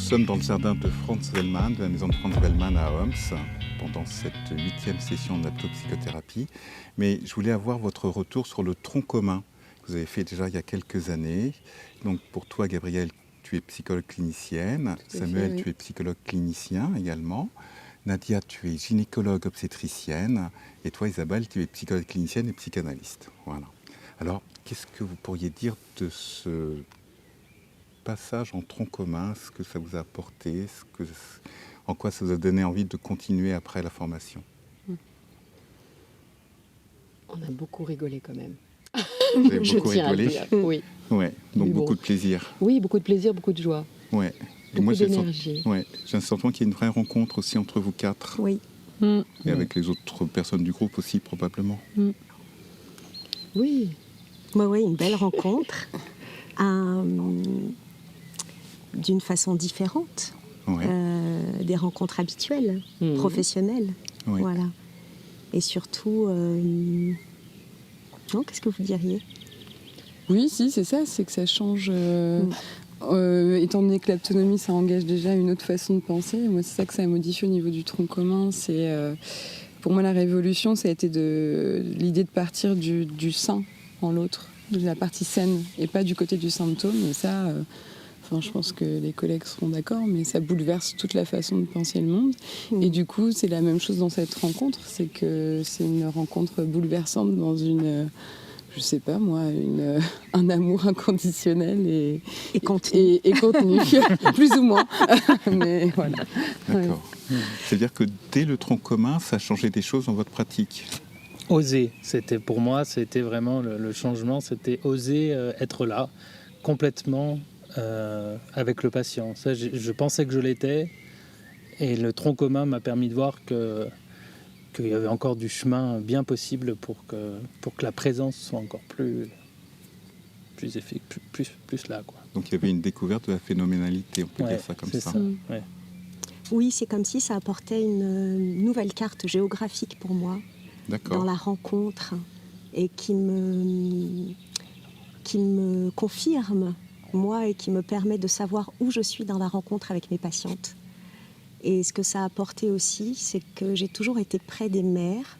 sommes dans le jardin de Franz Wellmann, de la maison de Franz Wellmann à Homs, pendant cette 8e session d'aptopsychothérapie. Mais je voulais avoir votre retour sur le tronc commun que vous avez fait déjà il y a quelques années. Donc pour toi, Gabrielle, tu es psychologue clinicienne. Samuel, tu es psychologue clinicien également. Nadia, tu es gynécologue obstétricienne. Et toi, Isabelle, tu es psychologue clinicienne et psychanalyste. Voilà. Alors, qu'est-ce que vous pourriez dire de ce passage en tronc commun, ce que ça vous a apporté, en quoi ça vous a donné envie de continuer après la formation? On a beaucoup rigolé quand même. Vous avez beaucoup rigolé? Oui. Ouais, donc beaucoup de plaisir. Oui, beaucoup de plaisir, beaucoup de joie. Ouais. Et moi, d'énergie. J'ai un sentiment qu'il y a une vraie rencontre aussi entre vous quatre. Oui. Et avec les autres personnes du groupe aussi, probablement. Oui. Oui, une belle rencontre. D'une façon différente des rencontres habituelles, professionnelles. Voilà. Et surtout, non, qu'est-ce que vous diriez? Oui, si, c'est ça, c'est que ça change. Étant donné que l'autonomie, ça engage déjà une autre façon de penser. Moi, c'est ça que ça a modifié au niveau du tronc commun. C'est, pour moi, la révolution, ça a été l'idée de partir du sain en l'autre, de la partie saine, et pas du côté du symptôme. Et ça... je pense que les collègues seront d'accord, mais ça bouleverse toute la façon de penser le monde. Et du coup, c'est la même chose dans cette rencontre. C'est que c'est une rencontre bouleversante dans une, je sais pas moi, un amour inconditionnel et contenu. Et contenu, plus ou moins. Mais voilà. D'accord. C'est-à-dire que dès le tronc commun, ça a changé des choses dans votre pratique? Oser, pour moi, c'était vraiment le changement, c'était oser être là, complètement... avec le patient. Ça, je pensais que je l'étais, et le tronc commun m'a permis de voir qu'il y avait encore du chemin bien possible pour que la présence soit encore plus là, quoi. Donc il y avait une découverte de la phénoménalité, on peut dire ça comme ça. Ouais. Oui, c'est comme si ça apportait une nouvelle carte géographique pour moi. Dans la rencontre, et qui me confirme moi, et qui me permet de savoir où je suis dans la rencontre avec mes patientes. Et ce que ça a apporté aussi, c'est que j'ai toujours été près des mères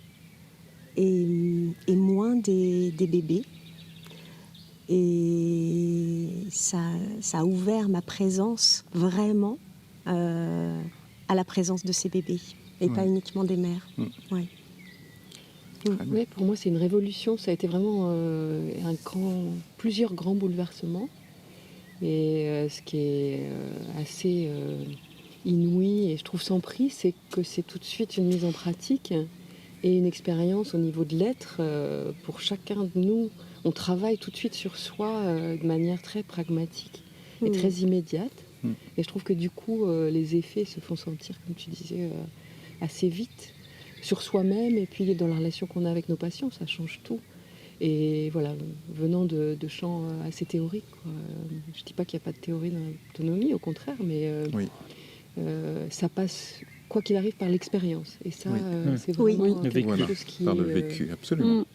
et moins des bébés. Et ça a ouvert ma présence vraiment à la présence de ces bébés, et pas uniquement des mères. Oui, pour moi, c'est une révolution. Ça a été vraiment plusieurs grands bouleversements. Et ce qui est assez inouï, et je trouve sans prix, c'est que c'est tout de suite une mise en pratique et une expérience au niveau de l'être pour chacun de nous. On travaille tout de suite sur soi de manière très pragmatique et très immédiate. Et je trouve que du coup, les effets se font sentir, comme tu disais, assez vite sur soi-même, et puis dans la relation qu'on a avec nos patients, ça change tout. Et voilà, venant de champs assez théoriques, quoi. Je ne dis pas qu'il n'y a pas de théorie dans l'autonomie, au contraire, mais ça passe, quoi qu'il arrive, par l'expérience. Et ça, c'est vraiment quelque chose qui... Par le vécu, absolument.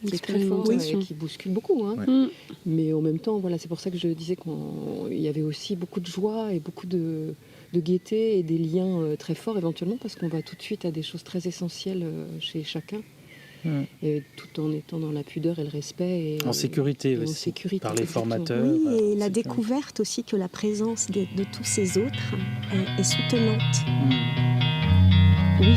C'est très fort, et qui bouscule beaucoup. Hein. Mais en même temps, voilà, c'est pour ça que je disais qu'il y avait aussi beaucoup de joie et beaucoup de gaieté et des liens très forts éventuellement, parce qu'on va tout de suite à des choses très essentielles chez chacun. Et tout en étant dans la pudeur et le respect. Et, en sécurité aussi, en sécurité, par les formateurs. Oui, et la découverte aussi que la présence de tous ces autres est soutenante. Oui.